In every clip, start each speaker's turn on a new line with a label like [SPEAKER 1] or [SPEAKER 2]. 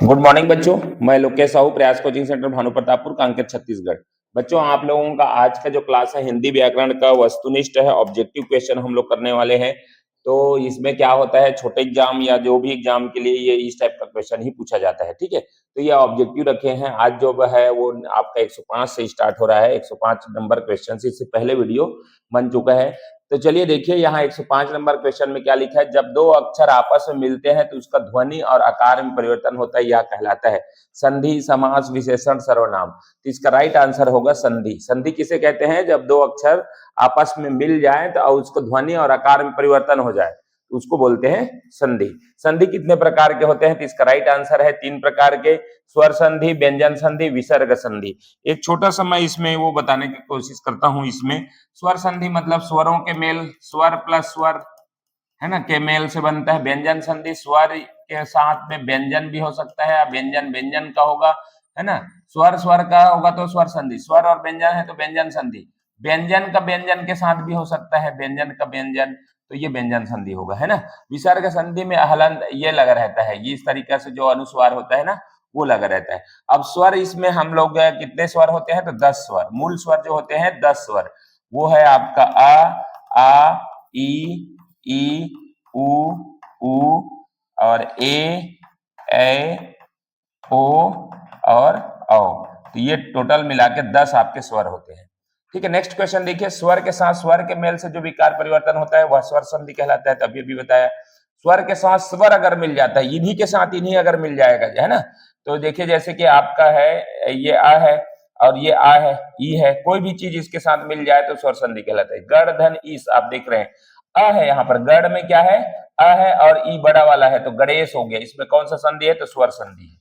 [SPEAKER 1] Good morning बच्चों, मैं लोकेश साहू, प्रयास कोचिंग सेंटर भानु प्रतापपुर, कांकेर, छत्तीसगढ़। बच्चों, आप लोगों का आज का जो क्लास है हिंदी व्याकरण का वस्तुनिष्ठ है, ऑब्जेक्टिव क्वेश्चन हम लोग करने वाले हैं। तो इसमें क्या होता है, छोटे एग्जाम या जो भी एग्जाम के लिए ये इस टाइप का क्वेश्चन ही पूछा जाता है। ठीक है, तो ये ऑब्जेक्टिव रखे हैं। आज जो है वो आपका 105 से स्टार्ट हो रहा है। 105 नंबर क्वेश्चन, इससे पहले वीडियो बन चुका है। तो चलिए देखिए, यहाँ 105 नंबर क्वेश्चन में क्या लिखा है। जब दो अक्षर आपस में मिलते हैं तो उसका ध्वनि और आकार में परिवर्तन होता है, यह कहलाता है संधि, समास, विशेषण, सर्वनाम। तो इसका राइट आंसर होगा संधि। संधि किसे कहते हैं? जब दो अक्षर आपस में मिल जाए तो उसको ध्वनि और आकार में परिवर्तन हो जाए, उसको बोलते हैं संधि। संधि कितने प्रकार के होते हैं? तो इसका राइट आंसर है 3 प्रकार के: स्वर संधि, व्यंजन संधि, विसर्ग संधि। एक छोटा सा मैं इसमें वो बताने की कोशिश करता हूं। इसमें स्वर संधि मतलब स्वरों के मेल, स्वर प्लस स्वर है ना, के मेल से बनता है। व्यंजन संधि स्वर के साथ में व्यंजन भी हो सकता है, व्यंजन व्यंजन का होगा, है ना। स्वर स्वर का होगा तो स्वर संधि, स्वर और व्यंजन है तो व्यंजन संधि। व्यंजन का व्यंजन के साथ भी हो सकता है, व्यंजन का व्यंजन, तो ये व्यंजन संधि होगा, है ना। विसर्ग संधि में हलंत ये लगा रहता है, ये इस तरीके से जो अनुस्वार होता है ना वो लगा रहता है। अब स्वर, इसमें हम लोग कितने स्वर होते हैं? तो 10 स्वर। मूल स्वर जो होते हैं 10 स्वर, वो है आपका आ, ई, उ और ए ओ और औ। तो ये टोटल मिला के 10 आपके स्वर होते हैं। ठीक है, नेक्स्ट क्वेश्चन देखिए। स्वर के साथ स्वर के मेल से जो विकार परिवर्तन होता है वह स्वर संधि कहलाता है। तभी भी बताया, स्वर के साथ स्वर अगर मिल जाता है, इन्हीं के साथ इन्हीं अगर मिल जाएगा, है ना। तो देखिए, जैसे कि आपका है ये आ है और ये आ है, ई है, कोई भी चीज इसके साथ मिल जाए तो स्वर संधि कहलाता है। गढ़ धन ईस, आप देख रहे हैं अ है, यहाँ पर गढ़ में क्या है? अ है और ई बड़ा वाला है तो गणेश हो गया। इसमें कौन सा संधि है? तो स्वर संधि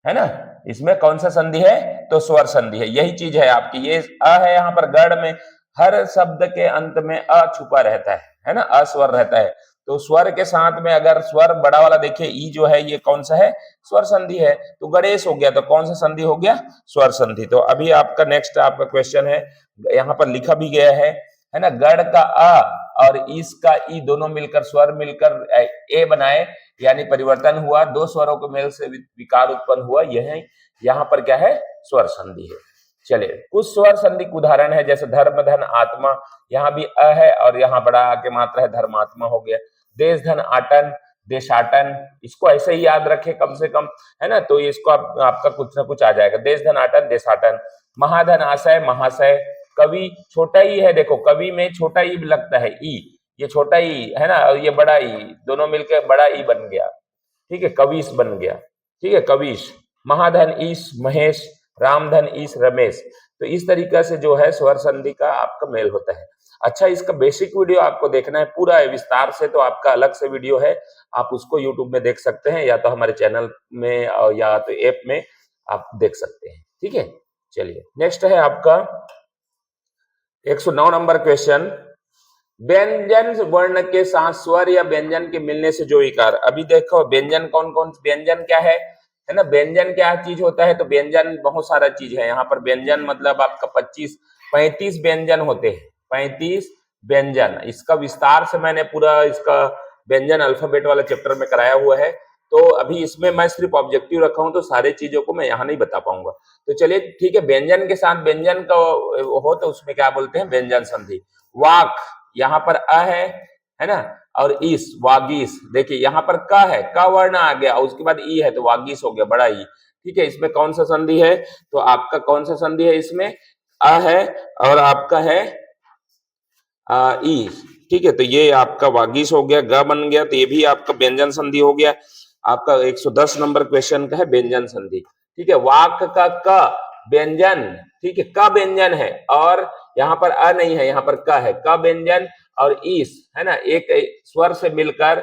[SPEAKER 1] है ना। इसमें कौन सा संधि है? तो स्वर संधि है। यही चीज है आपकी, ये अ है यहाँ पर गढ़ में, हर शब्द के अंत में अ छुपा रहता है ना, अस्वर रहता है। तो स्वर के साथ में अगर स्वर बड़ा वाला देखिए, ई जो है ये कौन सा है? स्वर संधि है। तो गणेश हो गया, तो कौन सा संधि हो गया? स्वर संधि। तो अभी आपका नेक्स्ट आपका क्वेश्चन है, यहाँ पर लिखा भी गया है ना। गढ़ का अ और ईस का ई दोनों मिलकर स्वर मिलकर ए बनाए, यानी परिवर्तन हुआ, दो स्वरों के मेल से विकार उत्पन्न हुआ, यह यहाँ पर क्या है? स्वर संधि है। चलिए, कुछ स्वर संधि के उदाहरण है, जैसे धर्म धन आत्मा, यहाँ भी अ है और यहाँ बड़ा आके मात्रा है, धर्मात्मा हो गया। देश धन आटन, देशाटन, इसको ऐसे ही याद रखे कम से कम, है ना। तो इसको आपका कुछ ना कुछ आ जाएगा, देश धन आटन, देशाटन। महाधन आशय, महाशय। कवि छोटा ही है, देखो कवि में छोटा ही लगता है ई, ये छोटा ई है ना, और ये बड़ा ई, दोनों मिलकर बड़ा ई बन गया। ठीक है, कविश बन गया। ठीक है, कविश। महाधन ईश, महेश। रामधन ईश, रमेश। तो इस तरीका से जो है स्वर संधि का आपका मेल होता है। अच्छा, इसका बेसिक वीडियो आपको देखना है पूरा है विस्तार से, तो आपका अलग से वीडियो है, आप उसको यूट्यूब में देख सकते हैं, या तो हमारे चैनल में या तो ऐप में आप देख सकते हैं। ठीक है, चलिए नेक्स्ट है आपका 109 नंबर क्वेश्चन। व्यंजन वर्ण के साथ स्वर या व्यंजन के मिलने से जो विकार। अभी देखो व्यंजन कौन कौन, व्यंजन क्या है ना। व्यंजन क्या चीज होता है? तो व्यंजन बहुत सारा चीज है। यहाँ पर व्यंजन मतलब आपका 35 व्यंजन होते हैं, 35 व्यंजन। इसका विस्तार से मैंने पूरा इसका व्यंजन अल्फाबेट वाला चैप्टर में कराया हुआ है। तो अभी इसमें मैं सिर्फ ऑब्जेक्टिव रखा हूं, तो सारे चीजों को मैं यहाँ नहीं बता पाऊंगा। तो चलिए ठीक है, व्यंजन के साथ व्यंजन का हो तो उसमें क्या बोलते हैं? व्यंजन संधि। वाक, यहाँ पर अ है ना, और ईस, वागीस। देखिए यहाँ पर क है, क वर्ण आ गया, उसके बाद ई है तो वागीस हो गया, बड़ा ई। ठीक है, इसमें कौन सा संधि है? तो आपका कौन सा संधि है? इसमें अ है और आपका है ई। ठीक है, तो ये आपका वागीस हो गया, ग बन गया, तो ये भी आपका व्यंजन संधि हो गया। आपका 110 नंबर क्वेश्चन का है व्यंजन संधि। ठीक है, वाक का क व्यंजन, ठीक है, क व्यंजन है, और यहाँ पर अ नहीं है, यहाँ पर क है, क व्यंजन और ईस है ना, एक स्वर से मिलकर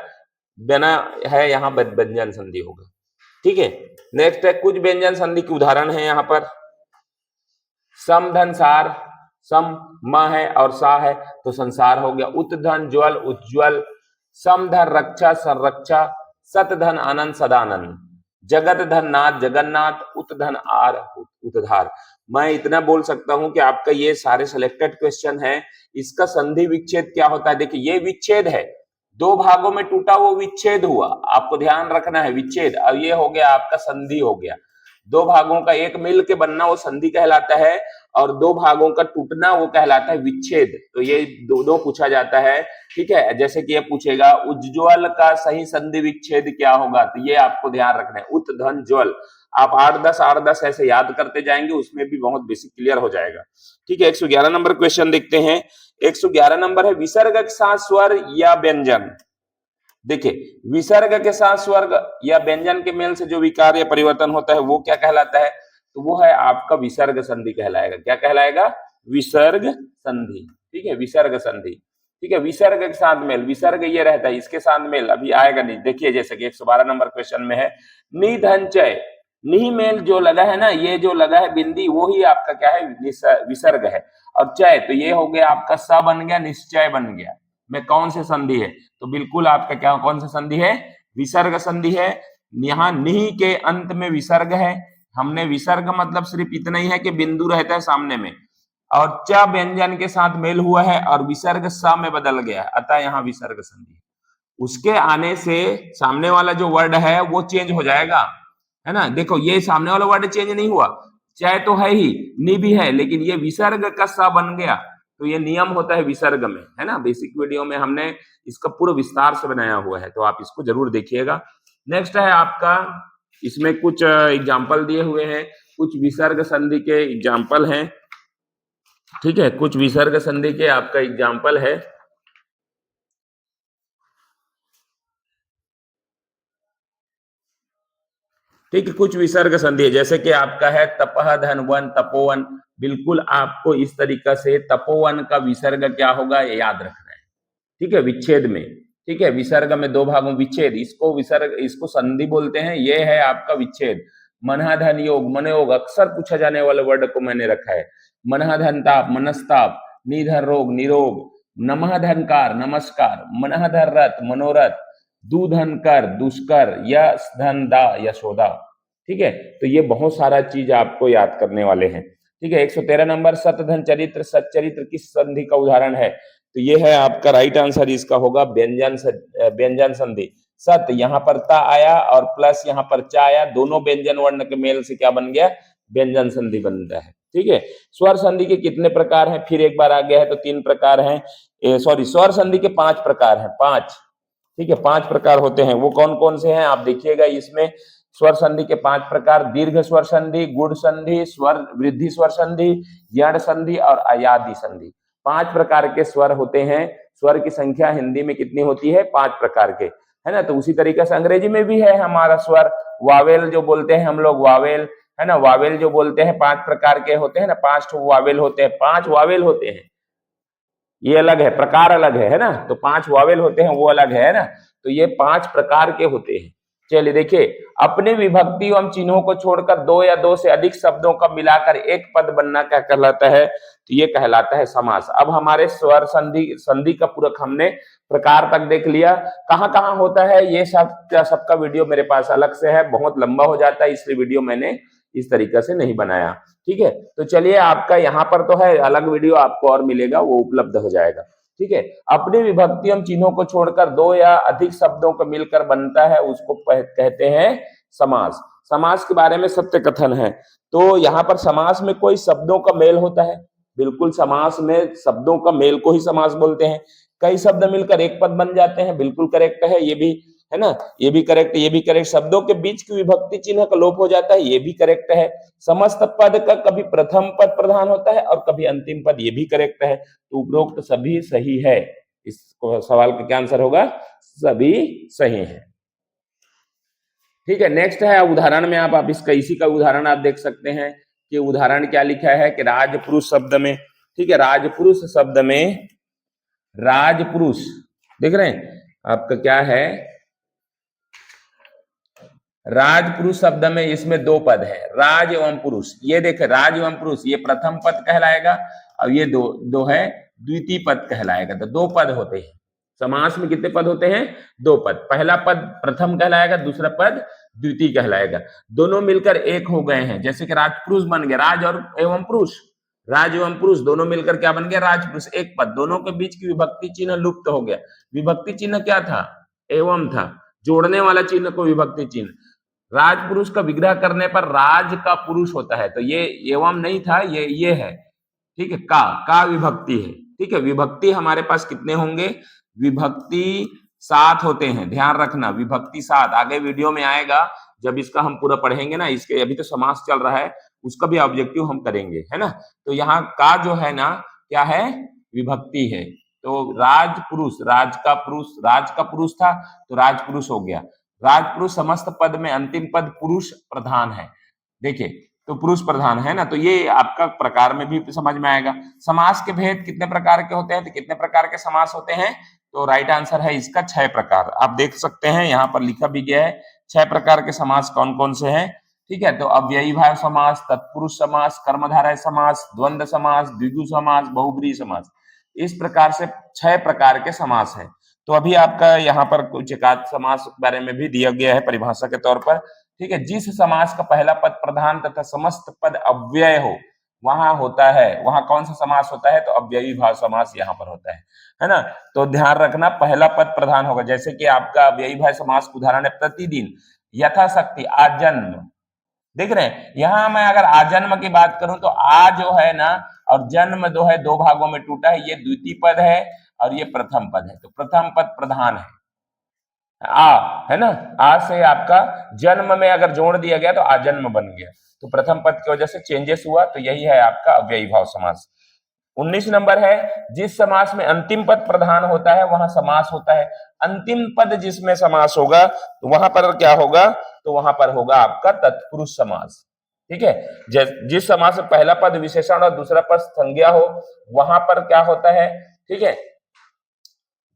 [SPEAKER 1] बना है, यहाँ व्यंजन संधि होगा। ठीक है, नेक्स्ट है कुछ व्यंजन संधि के उदाहरण है यहाँ पर। सम धन सार, सम म है और सा है तो संसार हो गया। उत धन ज्वल, उज्ज्वल। सम धन रक्षा, संरक्षा। सत धन आनंद, सदानंद। जगत धन नाथ, जगन्नाथ। उत धन आर, उतधार। मैं इतना बोल सकता हूं कि आपका ये सारे सिलेक्टेड क्वेश्चन है, इसका संधि विच्छेद क्या होता है? देखिए ये विच्छेद है, दो भागों में टूटा वो विच्छेद हुआ, आपको ध्यान रखना है विच्छेद। अब ये हो गया आपका संधि हो गया, दो भागों का एक मिल के बनना वो संधि कहलाता है, और दो भागों का टूटना वो कहलाता है विच्छेद। तो ये दो पूछा जाता है, ठीक है। जैसे कि ये पूछेगा उज्ज्वल का सही संधि विच्छेद क्या होगा, तो ये आपको ध्यान रखना है, उत धन ज्वल। आप 8-10 ऐसे याद करते जाएंगे, उसमें भी बहुत बेसिक क्लियर हो जाएगा, ठीक है। 111 नंबर क्वेश्चन देखते हैं। 111 नंबर है विसर्ग के साथ स्वर या व्यंजन। देखिए विसर्ग के साथ स्वर्ग या व्यंजन के मेल से जो विकार या परिवर्तन होता है वो क्या कहलाता है? तो वो है आपका विसर्ग संधि कहलाएगा। क्या कहलाएगा? विसर्ग संधि, ठीक है, विसर्ग संधि, ठीक है। विसर्ग के साथ मेल, विसर्ग ये रहता है, इसके साथ मेल अभी आएगा नहीं। देखिए जैसे कि 112 नंबर क्वेश्चन में है निधन चय, निही मेल जो लगा है ना, ये जो लगा है बिंदी वो ही आपका क्या है? विसर्ग है। और चय तो ये हो गया आपका स बन गया, निश्चय बन गया। में कौन से संधि है? तो बिल्कुल आपका क्या कौन सा संधि है? विसर्ग संधि है। यहाँ निही के अंत में विसर्ग है, हमने विसर्ग मतलब सिर्फ इतना ही है कि बिंदु रहता है सामने में, और च व्यंजन के साथ मेल हुआ है और विसर्ग स में बदल गया, अतः यहाँ विसर्ग संधि। उसके आने से सामने वाला जो वर्ड है वो चेंज हो जाएगा, है ना। देखो ये सामने वाला वर्ड चेंज नहीं हुआ, चाहे तो है ही, नी भी है, लेकिन ये विसर्ग का सा बन गया। तो ये नियम होता है विसर्ग में, है ना। बेसिक वीडियो में हमने इसका पूरा विस्तार से बनाया हुआ है, तो आप इसको जरूर देखिएगा। नेक्स्ट है आपका, इसमें कुछ एग्जाम्पल दिए हुए हैं, कुछ विसर्ग संधि के एग्जाम्पल हैं, ठीक है, कुछ विसर्ग संधि के आपका एग्जाम्पल है। ठीक है, कुछ विसर्ग संधि है, जैसे कि आपका है तपह धनवन तपोवन। बिल्कुल आपको इस तरीका से तपोवन का विसर्ग क्या होगा ये याद रखना है, ठीक है, विच्छेद में, ठीक है। विसर्ग में दो भागों विच्छेद, इसको विसर्ग, इसको संधि बोलते हैं, ये है आपका विच्छेद। मनहाधन योग, मनयोग, अक्सर पूछा जाने वाले वर्ड को मैंने रखा है। मनहाधन ताप, मनस्ताप, निधन रोग, निरोग, नमःधनकार, नमस्कार, मनहधर रथ, मनोरथ, दूधन कर, दुष्कर, यश धन दा, यशोदा, ठीक है। तो ये बहुत सारा चीज आपको याद करने वाले हैं, ठीक है। 113 नंबर सतधन चरित्र, सच्चरित्र किस संधि का उदाहरण है? तो ये है आपका राइट आंसर, इसका होगा व्यंजन संधि। सत यहाँ पर ता आया और प्लस यहाँ पर चा आया, दोनों व्यंजन वर्ण के मेल से क्या बन गया? व्यंजन संधि बनता है, ठीक है। स्वर संधि के कितने प्रकार हैं? फिर एक बार आ गया है, तो 3 प्रकार हैं, सॉरी, स्वर संधि के 5 प्रकार हैं, 5, ठीक है, 5 प्रकार होते हैं। वो कौन कौन से हैं आप देखिएगा इसमें। स्वर संधि के 5 प्रकार, दीर्घ स्वर संधि, गुण संधि, स्वर वृद्धि स्वर संधि, यण संधि और अयादि संधि। 5 प्रकार के स्वर होते हैं। स्वर की संख्या हिंदी में कितनी होती है? 5 प्रकार के, है ना। तो उसी तरीके से अंग्रेजी में भी है हमारा स्वर, वावेल जो बोलते हैं हम लोग, वावेल, है ना, वावेल जो बोलते हैं 5 प्रकार के होते हैं ना, 5 वावेल होते हैं, 5 वावेल होते हैं, ये अलग है, प्रकार अलग है ना। तो 5 वावेल होते हैं वो अलग है ना। तो ये 5 प्रकार के होते हैं। चलिए देखिए, अपने विभक्ति एवं चिन्हों को छोड़कर 2 या 2 से अधिक शब्दों का मिलाकर एक पद बनना क्या कहलाता है? तो ये कहलाता है समास। अब हमारे स्वर संधि का पूरक हमने प्रकार तक देख लिया। कहाँ कहाँ होता है ये सबका वीडियो मेरे पास अलग से है, बहुत लंबा हो जाता है, इसलिए वीडियो मैंने इस तरीके से नहीं बनाया, ठीक है। तो चलिए आपका यहाँ पर तो है, अलग वीडियो आपको और मिलेगा, वो उपलब्ध हो जाएगा, ठीक है। अपनी विभक्ति एवं चिन्हों को छोड़कर 2 या अधिक शब्दों को मिलकर बनता है, उसको कहते हैं समास। समास के बारे में सत्य कथन है। तो यहाँ पर समास में कोई शब्दों का मेल होता है, बिल्कुल समास में शब्दों का मेल को ही समास बोलते हैं। कई शब्द मिलकर एक पद बन जाते हैं, बिल्कुल करेक्ट है ये भी, है ना, ये भी करेक्ट, ये भी करेक्ट। शब्दों के बीच की विभक्ति चिन्ह का लोप हो जाता है, ये भी करेक्ट है। समस्त पद का कभी प्रथम पद प्रधान होता है और कभी अंतिम पद, ये भी करेक्ट है। तो उपरोक्त सभी सही है। इस सवाल का क्या आंसर होगा? सभी सही है, ठीक है। नेक्स्ट है उदाहरण में, आप इसका इसी का उदाहरण आप देख सकते हैं कि उदाहरण क्या लिखा है कि राजपुरुष शब्द में, ठीक है, राजपुरुष शब्द में, राजपुरुष देख रहे हैं आपका क्या है, राजपुरुष शब्द में इसमें 2 पद है, राज एवं पुरुष। ये देखे राज एवं पुरुष, ये प्रथम पद कहलाएगा और ये दो है द्वितीय पद कहलाएगा। तो 2 पद होते हैं समास में। कितने पद होते हैं? 2 पद। पहला पद प्रथम कहलाएगा, दूसरा पद द्वितीय कहलाएगा। दोनों मिलकर एक हो गए हैं, जैसे कि राजपुरुष बन गया, राज और एवं पुरुष, राज एवं पुरुष दोनों मिलकर क्या बन गया, राजपुरुष। एक पद, दोनों के बीच की विभक्ति चिन्ह लुप्त हो गया। विभक्ति चिन्ह क्या था, एवं था, जोड़ने वाला चिन्ह को विभक्ति चिन्ह। राजपुरुष का विग्रह करने पर राज का पुरुष होता है, तो ये एवं नहीं था, ये है, ठीक है, का विभक्ति है, ठीक है। विभक्ति हमारे पास कितने होंगे, विभक्ति 7 होते हैं, ध्यान रखना, विभक्ति 7। आगे वीडियो में आएगा जब इसका हम पूरा पढ़ेंगे ना, इसके अभी तो समास चल रहा है, उसका भी ऑब्जेक्टिव हम करेंगे, है ना। तो यहाँ का जो है ना, क्या है, विभक्ति है। तो राज पुरुष, राज का पुरुष था तो राजपुरुष हो गया। राजपुरुष समस्त पद में अंतिम पद पुरुष प्रधान है, देखिए, तो पुरुष प्रधान है ना, तो ये आपका प्रकार में भी समझ में आएगा। समास के भेद कितने प्रकार के होते हैं, तो कितने प्रकार के समास होते हैं, तो राइट आंसर है इसका 6 प्रकार। आप देख सकते हैं यहाँ पर लिखा भी गया है 6 प्रकार के समास कौन कौन से हैं, ठीक है। तो अव्ययी भाव समास, तत्पुरुष समास, कर्मधारय समास, द्वंद्व समास, द्विगु समास, बहुब्रीहि समास, इस प्रकार से 6 प्रकार के समास है। तो अभी आपका यहाँ पर कुछ एकाध समास के बारे में भी दिया गया है परिभाषा के तौर पर, ठीक है। जिस समास का पहला पद प्रधान तथा समस्त पद अव्यय हो वहां होता है, वहां कौन सा समास होता है, तो अव्ययी भाव समास यहाँ पर होता है ना। तो ध्यान रखना, पहला पद प्रधान होगा, जैसे कि आपका अव्ययी भाव समास उदाहरण है प्रतिदिन, यथाशक्ति, आजन्म, देख रहे हैं। यहां मैं अगर आजन्म की बात करूं तो आ जो है ना और जन्म जो है 2 भागों में टूटा है, ये द्वितीय पद है और ये प्रथम पद है, तो प्रथम पद प्रधान है, है ना। आ से आपका जन्म में अगर जोड़ दिया गया तो आजन्म बन गया, तो प्रथम पद की वजह से चेंजेस हुआ, तो यही है आपका अव्ययी भाव समास। 19 नंबर है, जिस समास में अंतिम पद प्रधान होता है वहां समास होता है। अंतिम पद जिसमें समास होगा तो वहां पर क्या होगा, तो वहां पर होगा आपका तत्पुरुष समास, ठीक है। जिस समास में पहला पद विशेषण और दूसरा पद संज्ञा हो वहां पर क्या होता है, ठीक है,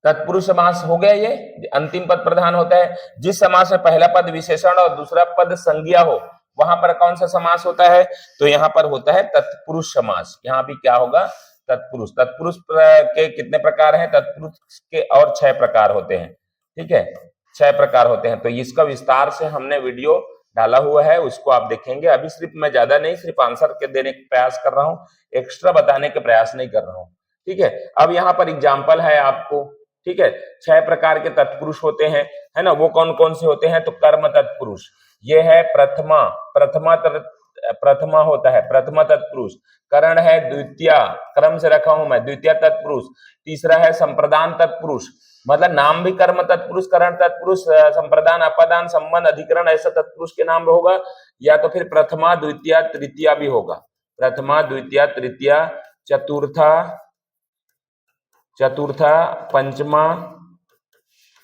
[SPEAKER 1] तत्पुरुष समास हो गया, ये अंतिम पद प्रधान होता है। जिस समास में पहला पद विशेषण और दूसरा पद संज्ञा हो वहां पर कौन सा समास होता है, तो यहाँ पर होता है तत्पुरुष समास। यहाँ भी क्या होगा, तत्पुरुष। तत्पुरुष के कितने प्रकार हैं, तत्पुरुष के और 6 प्रकार होते हैं, ठीक है, 6 प्रकार होते हैं। तो इसका विस्तार से हमने वीडियो डाला हुआ है, उसको आप देखेंगे। अभी सिर्फ मैं ज्यादा नहीं, सिर्फ आंसर के देने का प्रयास कर रहा हूँ, एक्स्ट्रा बताने के प्रयास नहीं कर रहा हूँ, ठीक है। अब यहाँ पर एग्जाम्पल है आपको, ठीक है। 6 प्रकार के तत्पुरुष होते हैं, है ना, वो कौन कौन से होते हैं, तो कर्म तत्पुरुष, ये है प्रथमा होता है प्रथमा तत्पुरुष। करण है द्वितीय, क्रम से रखा हूं मैं, द्वितीय तत्पुरुष। तीसरा है संप्रदान तत्पुरुष, मतलब नाम भी कर्म तत्पुरुष, करण तत्पुरुष, संप्रदान, अपादान, संबंध, अधिकरण, ऐसा तत्पुरुष के नाम होगा, या तो फिर प्रथमा द्वितीय तृतीया भी होगा, प्रथमा द्वितीय तृतीय, चतुर्था, पंचमा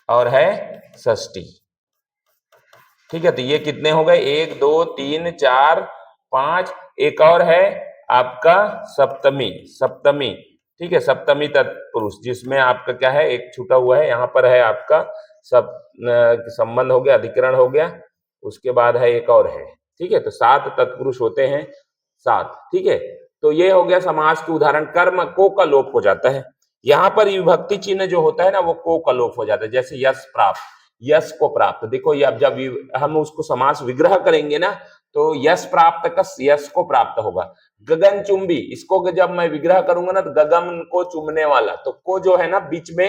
[SPEAKER 1] और है षष्ठी, ठीक है। तो ये कितने हो गए, 1 2 3 4 5, एक और है आपका सप्तमी, ठीक है, सप्तमी तत्पुरुष, जिसमें आपका क्या है, एक छूटा हुआ है, यहाँ पर है आपका संबंध हो गया, अधिकरण हो गया, उसके बाद है एक और है, ठीक है। तो 7 तत्पुरुष होते हैं, 7, ठीक है। तो ये हो गया समास के उदाहरण। कर्म को का लोप हो जाता है, यहाँ पर विभक्ति चिन्ह जो होता है ना वो को का लोप हो जाता है, जैसे यश प्राप्त, यश को प्राप्त, देखो ये अब जब हम उसको समास विग्रह करेंगे ना तो यश प्राप्त का यश को प्राप्त होगा। गगन चुंबी, इसको जब मैं विग्रह करूंगा ना तो गगन को चुमने वाला, तो को जो है ना बीच में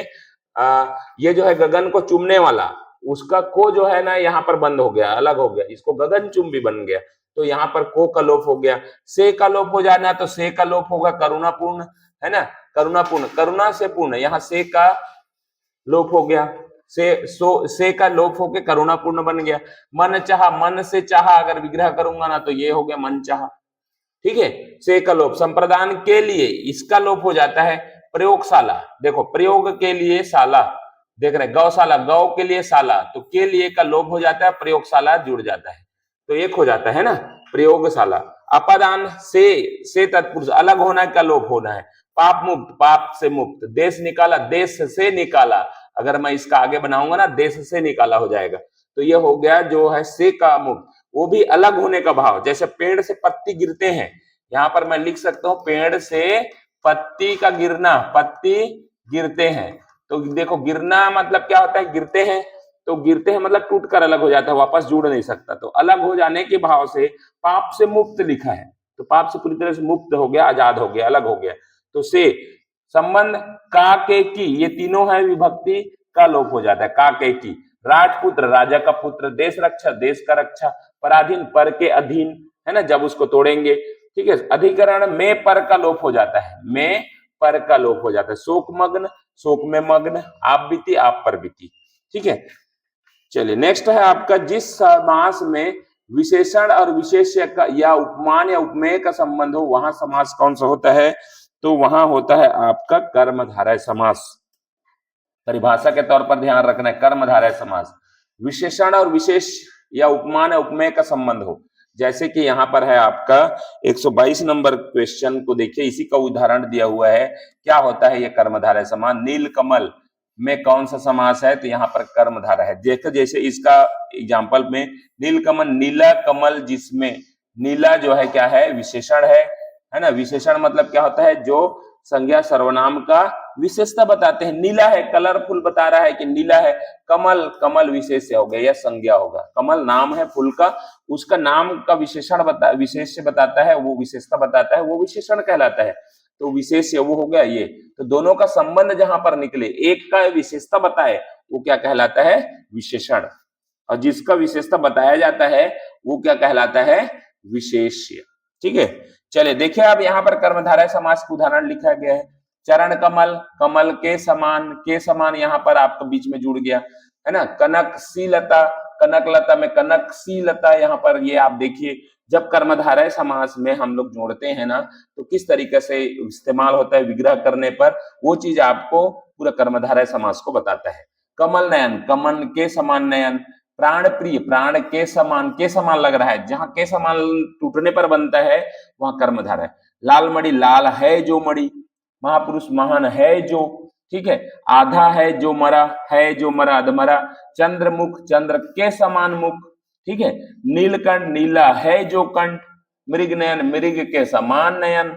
[SPEAKER 1] ये जो है गगन को चुमने वाला, उसका को जो है ना यहाँ पर बंद हो गया, अलग हो गया, इसको गगन चुंबी बन गया, तो यहाँ पर को का लोप हो गया। से का लोप हो जाना तो से का लोप होगा करुणापूर्ण, है ना, करुणापूर्ण, करुणा से पूर्ण, यहाँ से का लोप हो गया, से का लोप होके करुणापूर्ण बन गया। मन चाहा, मन से चाहा अगर विग्रह करूंगा ना तो ये हो गया मन चाहा, ठीक है, से का लोप। संप्रदान के लिए इसका लोप हो जाता है। प्रयोगशाला, देखो प्रयोग के लिए शाला, देख रहे, गौशाला, गौ के लिए शाला, तो के लिए का लोप हो जाता है, प्रयोगशाला जुड़ जाता है, तो एक हो जाता है ना, प्रयोगशाला। अपादान से तत्पुरुष, अलग होना का लोप होना है। पाप मुक्त, पाप से मुक्त। देश निकाला, देश से निकाला, अगर मैं इसका आगे बनाऊंगा ना देश से निकाला हो जाएगा, तो ये हो गया जो है से का मुक्त, वो भी अलग होने का भाव। जैसे पेड़ से पत्ती गिरते हैं, यहाँ पर मैं लिख सकता हूँ पेड़ से पत्ती का गिरना, पत्ती गिरते हैं, तो देखो गिरना मतलब क्या होता है, गिरते हैं, तो गिरते हैं मतलब टूट कर अलग हो जाता है, वापस जुड़ नहीं सकता, तो अलग हो जाने के भाव से पाप से मुक्त लिखा है, तो पाप से पूरी तरह से मुक्त हो गया, आजाद हो गया, अलग हो गया। तो से संबंध का के की, ये तीनों है विभक्ति का लोप हो जाता है। का के की, राजपुत्र राजा का पुत्र, देश रक्षा देश का रक्षा, पराधीन पर के अधीन, है ना, जब उसको तोड़ेंगे। ठीक है, अधिकरण में पर का लोप हो जाता है, में पर का लोप हो जाता है। शोकमग्न शोक में मग्न, आप बीती आप पर बीती। ठीक है, चलिए नेक्स्ट है आपका, जिस समास में विशेषण और विशेष्य का या उपमान या उपमेय का संबंध हो वहां समास कौन सा होता है? तो वहां होता है आपका कर्मधारय समास। परिभाषा के तौर पर ध्यान रखना है, कर्मधारय समास। विशेषण और विशेष या उपमान या उपमेय का संबंध हो, जैसे कि यहाँ पर है आपका 122 नंबर क्वेश्चन को देखिए, इसी का उदाहरण दिया हुआ है। क्या होता है ये कर्मधारय समास? नील कमल में कौन सा समास है? तो यहाँ पर कर्मधारय है। देखो जैसे इसका एग्जाम्पल में नीलकमल, नीला कमल, जिसमें नीला जो है क्या है? विशेषण है ना। विशेषण मतलब क्या होता है? जो संज्ञा सर्वनाम का विशेषता बताते हैं। नीला है, कलरफुल बता रहा है कि नीला है। कमल, कमल विशेष्य हो गया या संज्ञा होगा। कमल नाम है फूल का, उसका नाम का विशेषण विशेष्य बताता है, वो विशेषता बताता है, वो विशेषण कहलाता है। तो विशेष्य वो हो गया ये। तो दोनों का संबंध जहां पर निकले, एक का विशेषता बताए, वो क्या कहलाता है? विशेषण। और जिसका विशेषता बताया जाता है वो क्या कहलाता है? विशेष्य। ठीक है, चलिए देखिए अब यहाँ पर कर्मधारय समास का उदाहरण लिखा गया है। चरण कमल, कमल के समान यहाँ पर आपका बीच में जुड़ गया, है ना। कनकशीलता, कनकलता में कनकशीलता, यहाँ पर ये आप देखिए, जब कर्मधारय समास में हम लोग जोड़ते हैं ना, तो किस तरीके से इस्तेमाल होता है विग्रह करने पर, वो चीज आपको पूरा कर्मधारय समास को बताता है। कमल नयन, कमल के समान नयन। प्राण प्रिय, प्राण के समान लग रहा है, जहां के समान टूटने पर बनता है वहां कर्मधारय। लाल मणि, लाल है जो मणि। महापुरुष, महान है जो। ठीक है, आधा है जो मरा अधमरा। चंद्रमुख, चंद्र के समान मुख। ठीक है, नीलकंठ, नीला है जो कंठ। मृग नयन, मृग के समान नयन।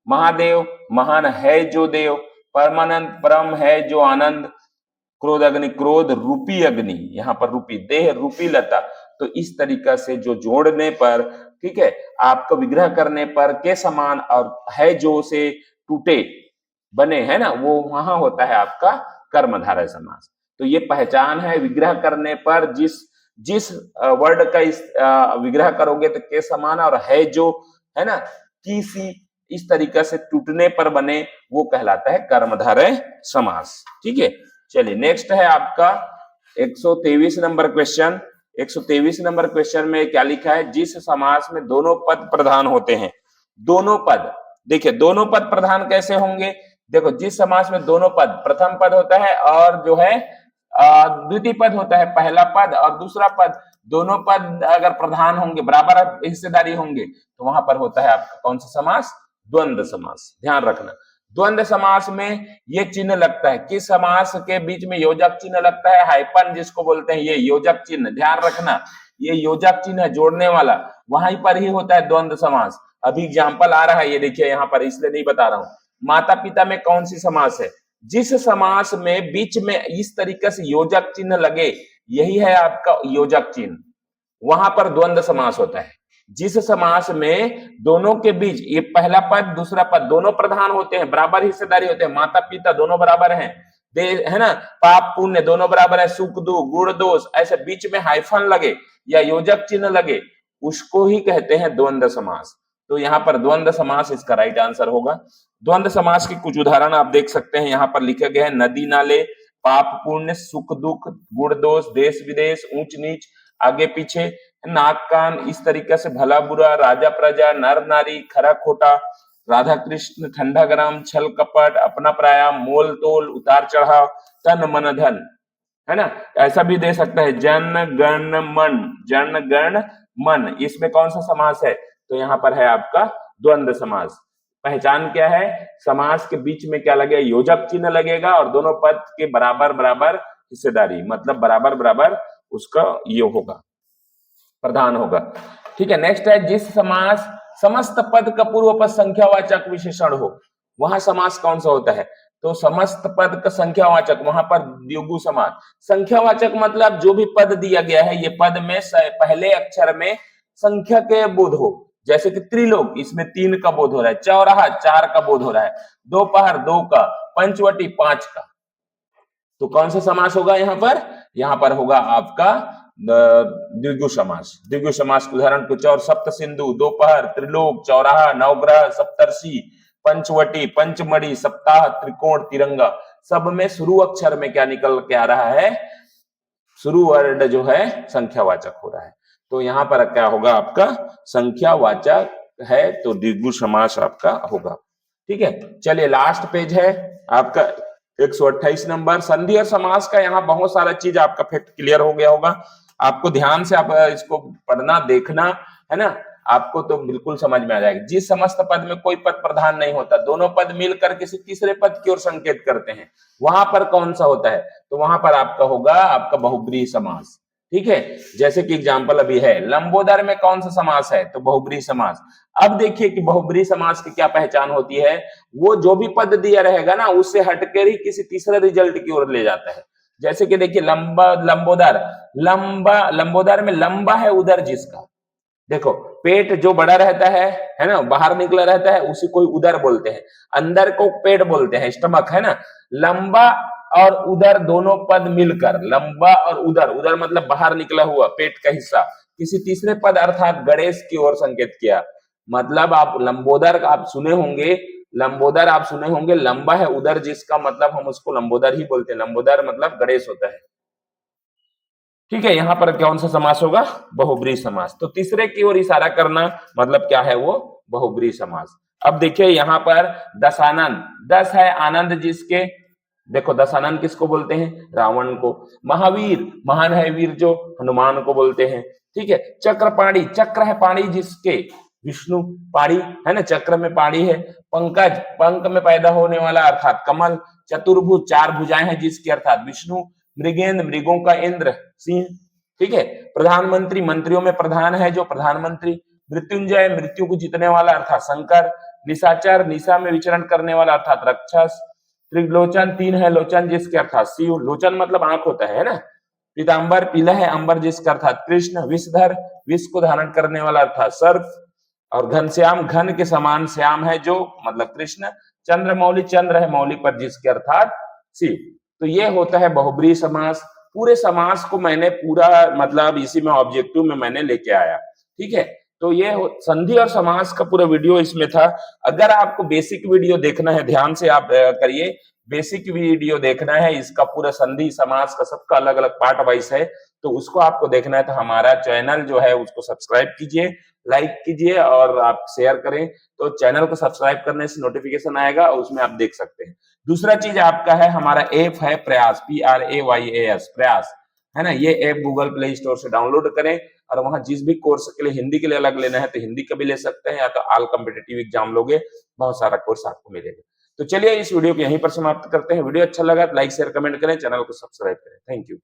[SPEAKER 1] महादेव, महान है जो देव। परमानंद, परम है जो आनंद। क्रोध अग्नि, क्रोध रूपी अग्नि, यहाँ पर रूपी, देह रूपी लता। तो इस तरीका से जो जोड़ने पर, ठीक है, आपको विग्रह करने पर के समान और है जो से टूटे बने, है ना, वो वहां होता है आपका कर्मधारय समास। तो ये पहचान है, विग्रह करने पर जिस वर्ड का विग्रह करोगे तो के समान और है जो, है ना, की सी, इस तरीका से टूटने पर बने, वो कहलाता है कर्मधारय समास। ठीक है, चलिए नेक्स्ट है आपका 123 नंबर क्वेश्चन। 123 नंबर क्वेश्चन में क्या लिखा है? जिस समास में दोनों पद प्रधान होते हैं। दोनों पद, देखिए दोनों पद प्रधान कैसे होंगे? देखो, जिस समास में दोनों पद, प्रथम पद होता है और जो है द्वितीय पद होता है, पहला पद और दूसरा पद, दोनों पद अगर प्रधान होंगे, बराबर हिस्सेदारी होंगे, तो वहां पर होता है आपका कौन सा समास? द्वंद्व समास। ध्यान रखना, द्वंद्व समास में ये चिन्ह लगता है। किस समास के बीच में योजक चिन्ह लगता है? हाइपन जिसको बोलते हैं, ये योजक चिन्ह। ध्यान रखना, ये योजक चिन्ह है जोड़ने वाला, वहीं पर ही होता है द्वंद्व समास। अभी एग्जाम्पल आ रहा है, ये देखिए यहाँ पर, इसलिए नहीं बता रहा हूं। माता पिता में कौन सी समास है? जिस समास में बीच में इस तरीके से योजक चिन्ह लगे, यही है आपका योजक चिन्ह, वहां पर द्वंद्व समास होता है। जिस समास में दोनों के बीच, ये पहला पद दूसरा पद दोनों प्रधान होते हैं, बराबर हिस्सेदारी होते हैं, माता पिता दोनों बराबर हैं, है ना, पाप पुण्य दोनों बराबर है, सुख दुख गुण दोष, ऐसे बीच में हाइफन लगे या योजक चिन्ह लगे, उसको ही कहते हैं द्वंद्व समास। तो यहाँ पर द्वंद्व समास इसका राइट आंसर होगा। द्वंद्व समास के कुछ उदाहरण आप देख सकते हैं, यहाँ पर लिखे गए हैं। नदी नाले, पाप पुण्य, सुख दुख, गुण दोष, देश विदेश, ऊंच नीच, आगे पीछे, नाक कान, इस तरीके से भला बुरा, राजा प्रजा, नर नारी, खरा खोटा, राधा कृष्ण, ठंडा गरम, छल कपट, अपना पराया, मोल तोल, उतार चढ़ाव, तन मन धन, है ना। ऐसा भी दे सकता है जन गण मन, जन गण मन, इसमें कौन सा समास है? तो यहाँ पर है आपका द्वंद्व समास। पहचान क्या है? समास के बीच में क्या लगेगा? योजक चिन्ह लगेगा और दोनों पद के बराबर बराबर हिस्सेदारी, मतलब बराबर बराबर उसका ये होगा, प्रधान होगा। ठीक है, नेक्स्ट है, जिस समास समस्त पद का पूर्व पद संख्यावाचक विशेषण हो, वहां समास कौन सा होता है? तो समस्त पद का संख्यावाचक, वहां पर द्विगु समास। संख्यावाचक मतलब जो भी पद दिया गया है, ये पद में पहले अक्षर में संख्या के बोध हो, जैसे कि त्रिलोक, इसमें 3 का बोध हो रहा है, चौराहा 4 का बोध हो रहा है, दोपहर 2 का, पंचवटी 5 का। तो कौन सा समास होगा यहाँ पर? यहाँ पर होगा आपका द्विगु समास। द्विगु समास के उदाहरण कुछ और, सप्त सिंधु, दोपहर, त्रिलोक, चौराहा, नवग्रह, सप्तर्षि, पंचवटी, पंचमढ़ी, सप्ताह, त्रिकोण, तिरंगा। सब में शुरू अक्षर में क्या निकल के आ रहा है? शुरू वर्ड जो है संख्यावाचक हो रहा है। तो यहाँ पर क्या होगा आपका? संख्यावाचक है तो द्विगु समास आपका होगा। ठीक है, चलिए लास्ट पेज है आपका 128 नंबर। संधि और समास का यहाँ बहुत सारा चीज आपका फैक्ट क्लियर हो गया होगा। आपको ध्यान से आप इसको पढ़ना देखना है ना, आपको तो बिल्कुल समझ में आ जाएगा। जिस समस्त पद में कोई पद प्रधान नहीं होता, दोनों पद मिलकर किसी तीसरे पद की ओर संकेत करते हैं, वहां पर कौन सा होता है? तो वहां पर आपका होगा आपका बहुब्रीहि समास। ठीक है, जैसे कि एग्जाम्पल अभी है लंबोदर में कौन सा समास है? तो बहुब्रीहि समास। अब देखिए कि बहुब्रीहि समास की क्या पहचान होती है? वो जो भी पद दिया रहेगा ना, उससे हटकर ही किसी तीसरे रिजल्ट की ओर ले जाता है। जैसे कि देखिए लंबोदर, लंबोदर में लंबा है उदर जिसका। देखो पेट जो बड़ा रहता है ना, बाहर निकला रहता है, उसी को उदर बोलते हैं। अंदर को पेट बोलते हैं, स्टमक है ना। लंबा और उदर दोनों पद मिलकर, लंबा और उदर, उदर मतलब बाहर निकला हुआ पेट का हिस्सा, किसी तीसरे पद अर्थात गणेश की ओर संकेत किया। मतलब आप लंबोदर आप सुने होंगे, लंबोदर आप सुने होंगे, लंबा है उदर जिसका, मतलब हम उसको लंबोदर ही बोलते हैं। लंबोदर मतलब गणेश होता है। ठीक है, यहां पर कौन सा समास होगा? बहुब्रीहि समास। तो तीसरे की ओर इशारा करना मतलब क्या है? वो बहुब्रीहि समास। अब देखिए यहां पर दशानन, दस है आनंद जिसके, देखो दशानन किसको बोलते हैं? रावण को। महावीर, महान है वीर जो हनुमान को बोलते हैं। ठीक है, चक्रपाणी, चक्र है पाणी जिसके, विष्णु। पाणी है ना, चक्र में पाणी है। पंकज, पंख में पैदा होने वाला अर्थात कमल। चतुर्भुज, 4 भुजाएं हैं जिसके अर्थात विष्णु। मृगेंद्र, मृगों का इंद्र सिंह। ठीक है, प्रधानमंत्री, मंत्रियों में प्रधान है जो प्रधानमंत्री। मृत्युंजय, मृत्यु को जीतने वाला अर्थात शंकर। निशाचर, निशा में विचरण करने वाला अर्थात राक्षस। त्रिलोचन, 3 है लोचन जिसके अर्थात शिव। लोचन मतलब आंख होता है ना। पीतांबर, पीला है अंबर जिसका अर्थात कृष्ण। विषधर, विष को धारण करने वाला अर्थात सर्प। और घनश्याम, घन के समान श्याम है जो मतलब कृष्ण। चंद्रमौली, चंद्र है मौली पर जिसके अर्थात शिव। तो ये होता है बहुब्रीहि समास। पूरे समास को मैंने पूरा मतलब इसी में ऑब्जेक्टिव में मैंने लेके आया। ठीक है, तो ये संधि और समास का पूरा वीडियो इसमें था। अगर आपको बेसिक वीडियो देखना है, ध्यान से आप करिए, बेसिक वीडियो देखना है, इसका पूरा संधि समास का सबका अलग अलग पार्ट वाइज है, तो उसको आपको देखना है तो हमारा चैनल जो है उसको सब्सक्राइब कीजिए, लाइक कीजिए और आप शेयर करें। तो चैनल को सब्सक्राइब करने से नोटिफिकेशन आएगा और उसमें आप देख सकते हैं। दूसरा चीज आपका है, हमारा ऐप है प्रयास, PRAYAS, प्रयास है ना। ये ऐप गूगल प्ले स्टोर से डाउनलोड करें और वहां जिस भी कोर्स के लिए हिंदी के लिए अलग लेना है तो हिंदी का भी ले सकते हैं, या तो ऑल कॉम्पिटिटिव एग्जाम लोगे, बहुत सारा कोर्स आपको मिलेगा। तो चलिए इस वीडियो को यहीं पर समाप्त करते हैं। वीडियो अच्छा लगा तो लाइक शेयर कमेंट करें, चैनल को सब्सक्राइब करें। Thank you.